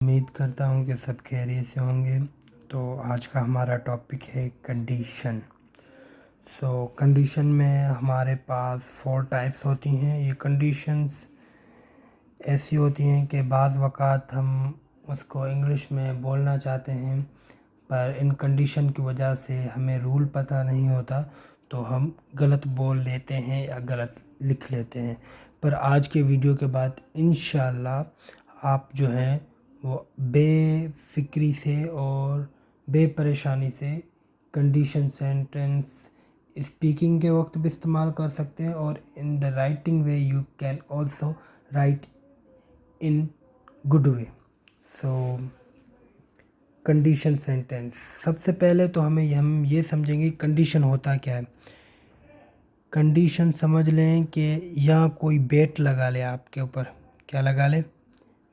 उम्मीद करता हूँ कि सब खैरियत से होंगे। तो आज का हमारा टॉपिक है कंडीशन। कंडीशन में हमारे पास 4 टाइप्स होती हैं। ये कंडीशंस ऐसी होती हैं कि बाज़ वक़ात हम उसको इंग्लिश में बोलना चाहते हैं, पर इन कंडीशन की वजह से हमें रूल पता नहीं होता, तो हम गलत बोल लेते हैं या गलत लिख लेते हैं। पर आज के वीडियो के बाद इंशाल्लाह आप जो हैं वो बेफ़िक्री से और बेपरेशानी से कंडीशन सेंटेंस स्पीकिंग के वक्त भी इस्तेमाल कर सकते हैं, और in the writing way you can also right in good way. Condition sentence, सबसे पहले तो हम ये समझेंगे कंडीशन होता क्या है। कंडीशन समझ लें कि यहाँ कोई बेट लगा ले आपके ऊपर। क्या लगा ले?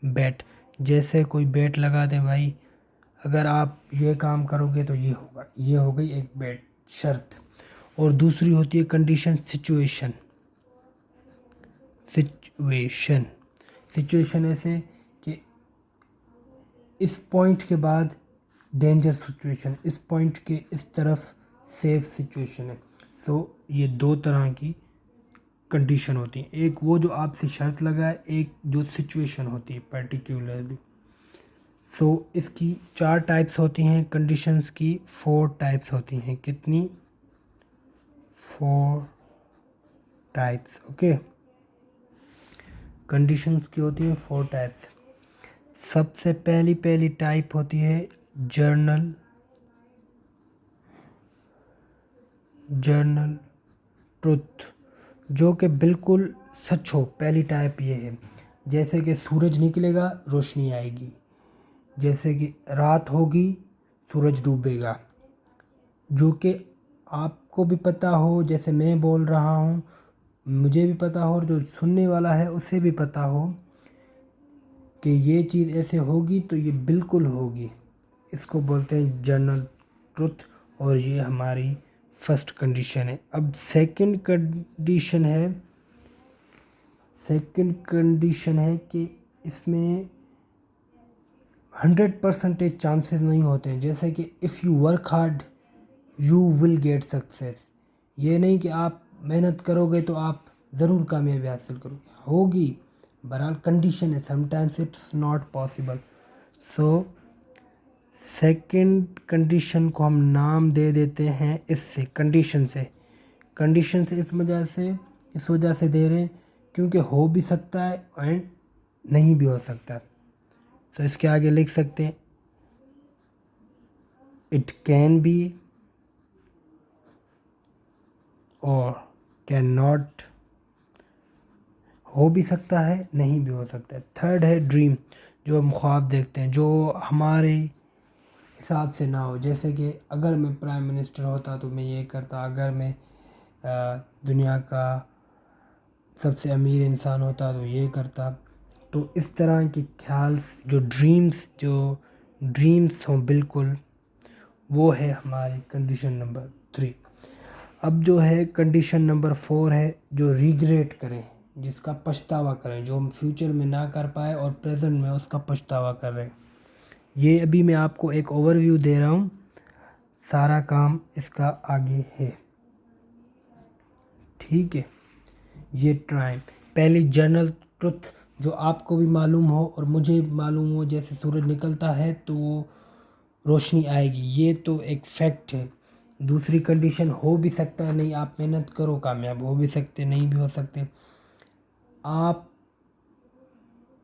बेट। जैसे कोई बेट लगा दे, भाई अगर आप ये काम करोगे तो ये होगा, ये हो गई एक बेट, शर्त। और दूसरी होती है कंडीशन सिचुएशन। सिचुएशन ऐसे कि इस पॉइंट के बाद डेंजर सिचुएशन, इस पॉइंट के इस तरफ सेफ सिचुएशन है। ये 2 तरह की कंडीशन होती हैं। एक वो जो आपसे शर्त लगाए, एक जो सिचुएशन होती है पर्टिकुलरली। इसकी 4 टाइप्स होती हैं कंडीशंस की, 4 टाइप्स होती हैं। कितनी? 4 टाइप्स। ओके, कंडीशंस की होती हैं 4 टाइप्स। सबसे पहली टाइप होती है जर्नल ट्रुथ, जो कि बिल्कुल सच हो। पहली टाइप ये है, जैसे कि सूरज निकलेगा रोशनी आएगी, जैसे कि रात होगी सूरज डूबेगा, जो कि आपको भी पता हो, जैसे मैं बोल रहा हूँ मुझे भी पता हो, और जो सुनने वाला है उसे भी पता हो कि ये चीज़ ऐसे होगी तो ये बिल्कुल होगी। इसको बोलते हैं जर्नल ट्रुथ, और ये हमारी फर्स्ट कंडीशन है। अब सेकंड कंडीशन है कि इसमें 100% चांसेस नहीं होते हैं। जैसे कि if you work hard you will get success. ये नहीं कि आप मेहनत करोगे तो आप ज़रूर कामयाबी हासिल करोगे, होगी, बहरहाल कंडीशन है, sometimes it's not possible. Second condition को हम नाम दे देते हैं इससे, कंडीशन से इस वजह से दे रहे हैं क्योंकि हो भी सकता है एंड नहीं भी हो सकता। तो इसके आगे लिख सकते हैं इट कैन बी और कैन नॉट। हो भी सकता है, नहीं भी हो सकता है। थर्ड है ड्रीम, जो हम ख्वाब देखते हैं जो हमारे हिसाब से ना हो। जैसे कि अगर मैं प्राइम मिनिस्टर होता तो मैं ये करता, अगर मैं दुनिया का सबसे अमीर इंसान होता तो ये करता। तो इस तरह के ख्याल, जो ड्रीम्स हों बिल्कुल, वो है हमारी कंडीशन नंबर 3। अब जो है कंडीशन नंबर 4 है जो रिग्रेट करें, जिसका पछतावा करें, जो हम फ्यूचर में ना कर पाए और प्रेजेंट में उसका पछतावा कर रहे हैं। ये अभी मैं आपको एक ओवरव्यू दे रहा हूँ, सारा काम इसका आगे है, ठीक है। ये टाइम पहली जर्नल ट्रुथ, जो आपको भी मालूम हो और मुझे भी मालूम हो, जैसे सूरज निकलता है तो वो रोशनी आएगी, ये तो एक फैक्ट है। दूसरी कंडीशन, हो भी सकता है, नहीं, आप मेहनत करो कामयाब हो भी सकते, नहीं भी हो सकते। आप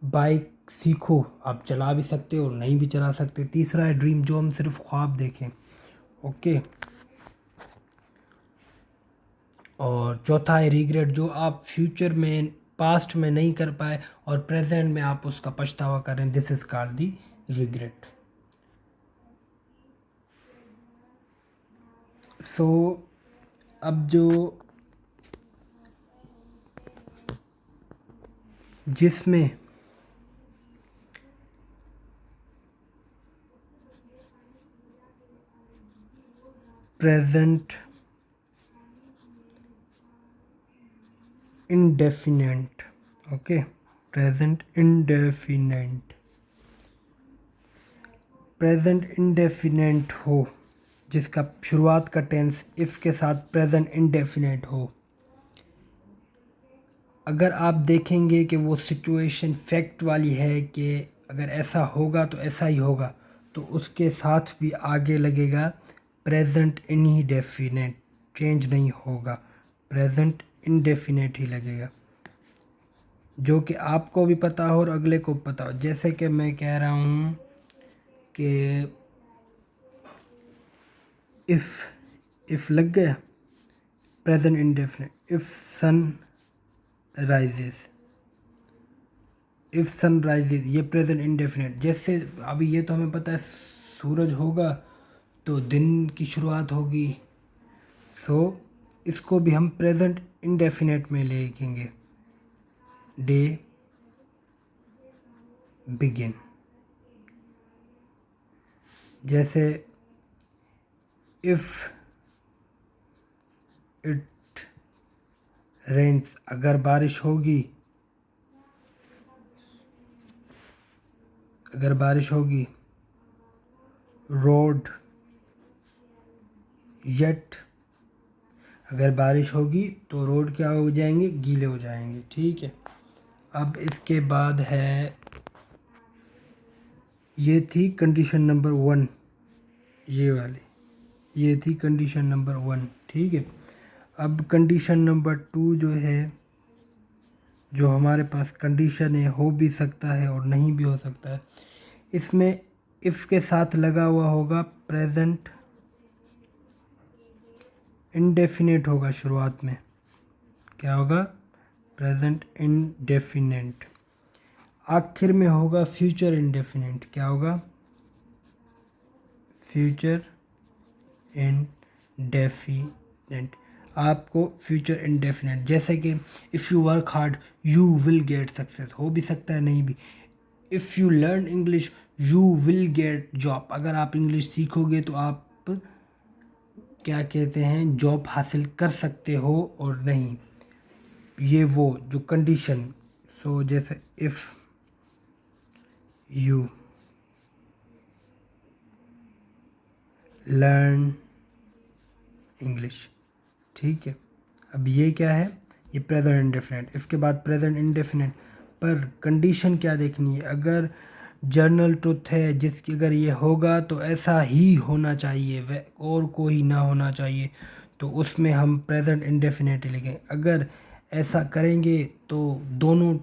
बाइक सीखो, आप चला भी सकते हो और नहीं भी चला सकते। तीसरा है ड्रीम, जो हम सिर्फ ख्वाब देखें, ओके। और चौथा है रिग्रेट, जो आप फ्यूचर में, पास्ट में नहीं कर पाए और प्रेजेंट में आप उसका पछतावा करें, this is called the regret. अब जो जिसमें present indefinite, okay, present indefinite, present indefinite हो, जिसका शुरुआत का टेंस इफ़ के साथ प्रेजेंट इंडेफिनेट हो, अगर आप देखेंगे कि वो सिचुएशन फैक्ट वाली है कि अगर ऐसा होगा तो ऐसा ही होगा, तो उसके साथ भी आगे लगेगा प्रेजेंट इंडेफिनेट, चेंज नहीं होगा, प्रेजेंट इंडेफिनेट ही लगेगा, जो कि आपको भी पता हो और अगले को पता हो। जैसे कि मैं कह रहा हूँ कि इफ़ लग गया present indefinite, if sun rises, ये प्रेजेंट इंडेफिनेट। जैसे अभी ये तो हमें पता है सूरज होगा तो दिन की शुरुआत होगी, सो इसको भी हम प्रेजेंट इंडेफिनेट में लिखेंगे, डे बिगिन। जैसे इफ़ इट रेन्स, अगर बारिश होगी, रोड येट, अगर बारिश होगी तो रोड क्या हो जाएंगे, गीले हो जाएंगे। ठीक है, अब इसके बाद है, ये थी कंडीशन नंबर 1, ये वाली, ये थी कंडीशन नंबर 1। ठीक है, अब कंडीशन नंबर 2 जो है, जो हमारे पास कंडीशन है, हो भी सकता है और नहीं भी हो सकता है। इसमें इफ़ के साथ लगा हुआ होगा प्रेजेंट इंडेफिनेट होगा, शुरुआत में क्या होगा, प्रेजेंट इंडेफिनेट। आखिर में होगा फ्यूचर इंडेफिनेट, क्या होगा, फ्यूचर इंडेफिनेट। आपको फ्यूचर इंडेफिनेट, जैसे कि if you work hard you will get success, हो भी सकता है नहीं भी। If you learn English you will get job, अगर आप इंग्लिश सीखोगे तो आप क्या कहते हैं, जॉब हासिल कर सकते हो और नहीं, ये वो जो कंडीशन। सो जैसे इफ़ यू लर्न इंग्लिश, ठीक है। अब ये क्या है, ये प्रेजेंट इंडेफिनेट, इसके बाद प्रेजेंट इंडेफिनेट, पर कंडीशन क्या देखनी है, अगर जर्नल ट्रुथ है जिसकी अगर ये होगा तो ऐसा ही होना चाहिए, वह और कोई ना होना चाहिए, तो उसमें हम प्रेजेंट इंडेफिनेट लिखें। अगर ऐसा करेंगे तो दोनों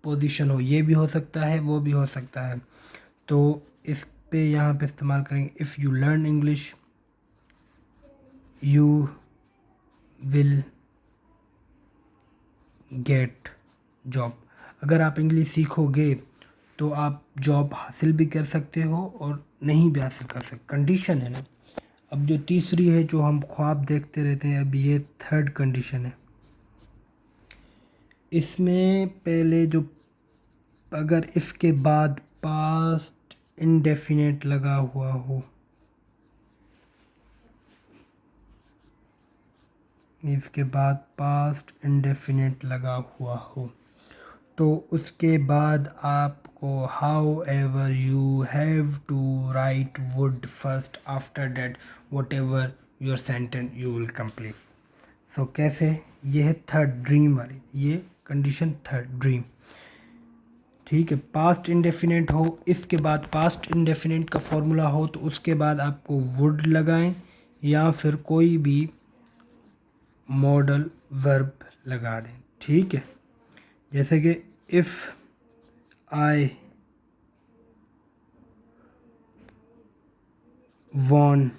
पोजीशन हो, ये भी हो सकता है वो भी हो सकता है, तो इस पे यहाँ पे इस्तेमाल करेंगे if you learn English you will get job, अगर आप इंग्लिश सीखोगे तो आप जॉब हासिल भी कर सकते हो और नहीं भी हासिल कर सकते, कंडीशन है ना। अब जो तीसरी है, जो हम ख्वाब देखते रहते हैं, अब ये थर्ड कंडीशन है। इसमें पहले जो, अगर इफ़ के बाद पास्ट इंडेफिनेट लगा हुआ हो, इफ़ के बाद पास्ट इंडेफिनेट लगा हुआ हो, तो उसके बाद आपको however you have to write would first, after that whatever your sentence you will complete. So कैसे, ये है थर्ड ड्रीम वाली, ये कंडीशन थर्ड ड्रीम। ठीक है, पास्ट इंडेफिनेट हो, इसके बाद पास्ट इंडेफिनेट का फॉर्मूला हो, तो उसके बाद आपको वुड लगाएं या फिर कोई भी मॉडल वर्ब लगा दें। ठीक है, जैसे कि इफ़ आई वॉन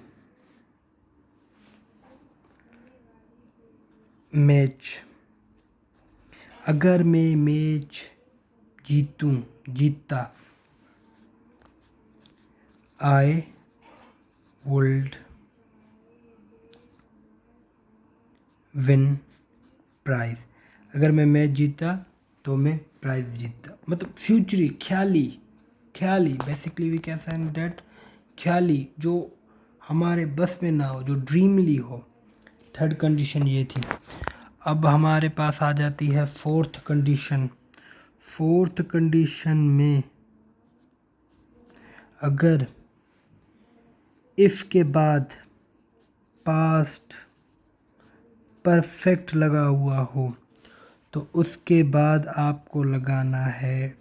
मैच, अगर मैं मैच जीतता, आई वुड विन प्राइज, अगर मैं मैच जीता तो मैं प्राइज जीतता, मतलब फ्यूचरी, ख्याली basically we can say that, ख्याली जो हमारे बस में ना हो, जो ड्रीमली हो। थर्ड कंडीशन ये थी। अब हमारे पास आ जाती है फोर्थ कंडीशन। फोर्थ कंडीशन में अगर इफ़ के बाद पास्ट परफेक्ट लगा हुआ हो तो उसके बाद आपको लगाना है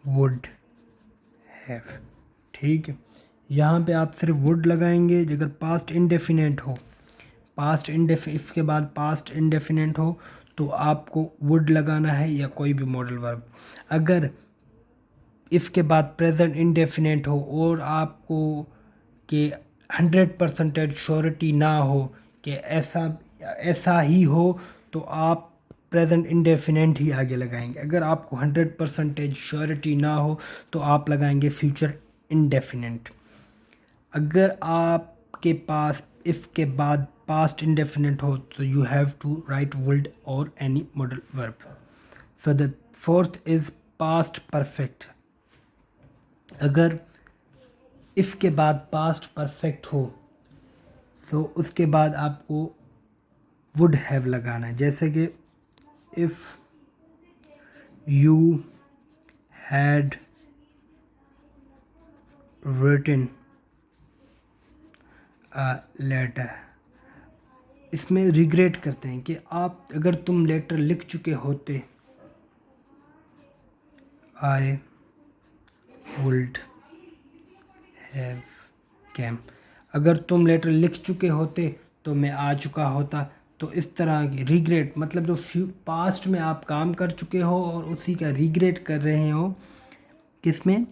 वुड हैव। ठीक है, यहाँ पे आप सिर्फ वुड लगाएंगे अगर पास्ट इंडेफिनेट हो। इफ़ के बाद पास्ट इंडेफिनेट हो तो आपको वुड लगाना है या कोई भी मॉडल वर्ब। अगर इफ़ के बाद प्रेजेंट इंडेफिनेट हो और आपको कि 100% श्योरिटी ना हो कि ऐसा ही हो तो आप प्रेजेंट इंडेफिनेट ही आगे लगाएंगे। अगर आपको 100% श्योरिटी ना हो तो आप लगाएंगे फ्यूचर इंडेफिनेट। अगर आपके पास इफ़ के बाद पास्ट इंडेफिनेट हो तो you have to write would और any modal verb. So the fourth is past perfect. अगर इफ़ के बाद पास्ट परफेक्ट हो तो उसके बाद आपको वुड हैव लगाना है। जैसे कि if you had written a letter. इसमें रिग्रेट करते हैं कि आप अगर तुम लेटर लिख चुके होते, आई वुड हैव कैम। अगर तुम लेटर लिख चुके होते तो मैं आ चुका होता। तो इस तरह की रिग्रेट मतलब जो पास्ट में आप काम कर चुके हो और उसी का रिग्रेट कर रहे हो किसमें,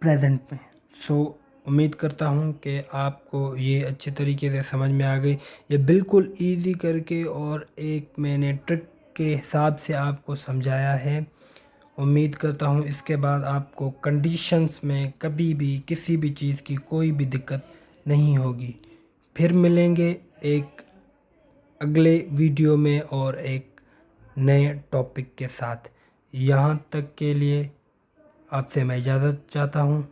प्रेजेंट में। सो उम्मीद करता हूँ कि आपको ये अच्छे तरीके से समझ में आ गई। ये बिल्कुल इजी करके और एक मैंने ट्रिक के हिसाब से आपको समझाया है। उम्मीद करता हूँ इसके बाद आपको कंडीशंस में कभी भी किसी भी चीज़ की कोई भी दिक्कत नहीं होगी। फिर मिलेंगे एक अगले वीडियो में और एक नए टॉपिक के साथ। यहाँ तक के लिए आपसे मैं इजाज़त चाहता हूँ।